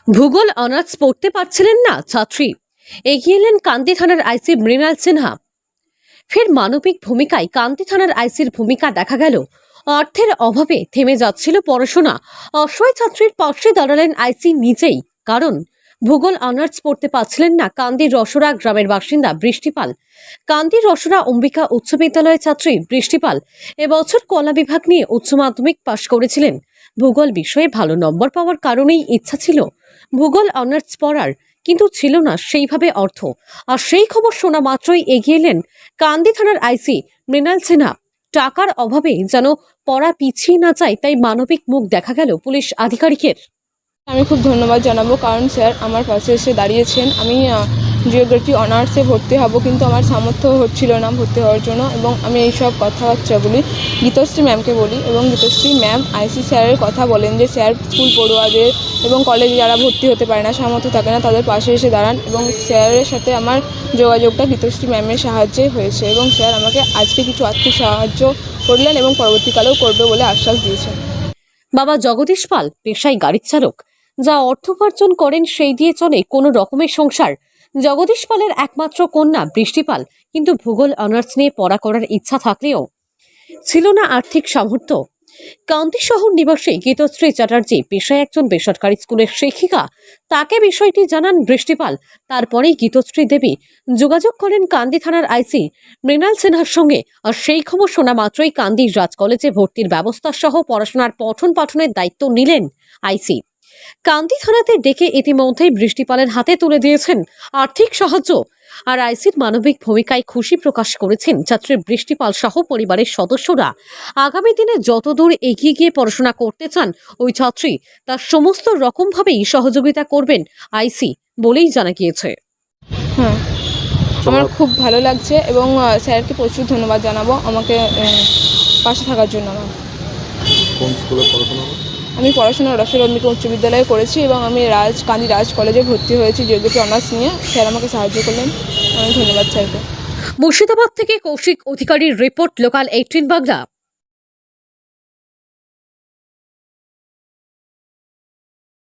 ভূগোল অনার্স পড়তে পারছিলেন না ছাত্রী, এগিয়ে এলেন কান্দি থানার আইসি মৃণাল সিনহা। ফের মানবিক ভূমিকায় কান্দি থানার আইসির ভূমিকা দেখা গেল। অর্থের অভাবে থেমে যাচ্ছিল পড়াশোনা, অসহায় ছাত্রীর পাশে দাঁড়ালেন আইসি নিজেই। কারণ ভূগোল অনার্স পড়তে পারছিলেন না কান্দির রসরা গ্রামের বাসিন্দা বৃষ্টিপাল। কান্দির রসরা অম্বিকা উচ্চ বিদ্যালয়ের ছাত্রী বৃষ্টিপাল এবছর কলা বিভাগ নিয়ে উচ্চ মাধ্যমিক পাশ করেছিলেন। ভূগোল বিষয়ে ভালো নম্বর পাওয়ার কারণেই ইচ্ছা ছিল ভূগোল অনার্স পড়ার, কিন্তু ছিল না সেইভাবে অর্থ। আর সেই খবর শোনা মাত্রই এগিয়ে এলেন কান্দি থানার আইসি মৃণাল সিনহা। টাকার অভাবে যেন পড়া পিছিয়ে না যায়, তাই মানবিক মুখ দেখা গেল পুলিশ আধিকারিকের। আমি খুব ধন্যবাদ জানাবো, কারণ স্যার আমার পাশে এসে দাঁড়িয়েছেন। আমি জিওগ্রাফি অনার্সে ভর্তি হব, কিন্তু আমার সামর্থ্য হচ্ছিল না ভর্তি হওয়ার জন্য, এবং আমি এইসব কথাবার্তা বলি গীতশ্রী ম্যামকে বলি, এবং গীতশ্রী ম্যাম আইসি স্যারের কথা বলেন যে স্যার স্কুল পড়ুয়াদের এবং কলেজে যারা ভর্তি হতে পারে না, সামর্থ্য থাকে না, তাদের পাশে এসে দাঁড়ান। এবং স্যারের সাথে আমার যোগাযোগটা গীতশ্রী ম্যামের সাহায্যে হয়েছে, এবং স্যার আমাকে আজকে কিছু আর্থিক সাহায্য করলেন এবং পরবর্তীকালেও করবে বলে আশ্বাস দিয়েছেন। বাবা জগদীশ পাল পেশায় গাড়ির চালক, যা অর্থ উপার্জন করেন সেই দিয়ে চলে কোনো রকমের সংসার। জগদীশ পালের একমাত্র কন্যা বৃষ্টিপাল, কিন্তু ভূগোল অনার্স নিয়ে পড়া করার ইচ্ছা থাকলেও ছিল না আর্থিক সামর্থ্য। কান্দি শহর নিবাসী গীতশ্রী চ্যাটার্জি পেশায় একজন বেসরকারি স্কুলের শিক্ষিকা। তাকে বিষয়টি জানান বৃষ্টিপাল। তারপরেই গীতশ্রী দেবী যোগাযোগ করেন কান্দি থানার আইসি মৃণাল সিনহার সঙ্গে। আর সেই খবর শোনা মাত্রই কান্দি রাজ কলেজে ভর্তির ব্যবস্থা সহ পড়াশোনার পঠন পাঠনের দায়িত্ব নিলেন আইসি। কান্দি থানাতে ডেকে ইতিমধ্যেই বৃষ্টিপালের হাতে তুলে দিয়েছেন আর্থিক সাহায্য। আর আইসির মানবিক ভূমিকায় খুশি প্রকাশ করেছেন ছাত্রী বৃষ্টিপাল সহ পরিবারের সদস্যরা। আগামী দিনে যতদূর এগিয়ে গিয়ে পড়াশোনা করতে চান ওই ছাত্রী, তার সমস্ত রকমভাবেই সহযোগিতা করবেন আইসি বলেই জানা গিয়েছে। হ্যাঁ, আমার খুব ভালো লাগছে, এবং স্যারকে প্রচুর ধন্যবাদ জানাবো আমাকে পাশে থাকার জন্য। কোন স্কুলে পড়াশোনা করো? আমি পড়াশোনা রসের অম্বিকা উচ্চ বিদ্যালয়ে করেছি, এবং আমি কান্দি রাজ কলেজে ভর্তি হয়েছি জিওগ্রাফি অনার্স নিয়ে। স্যার আমাকে সাহায্য করলেন, আমি ধন্যবাদ স্যারকে। মুর্শিদাবাদ থেকে কৌশিক অধিকারীর রিপোর্ট, লোকাল 18 বাংলা।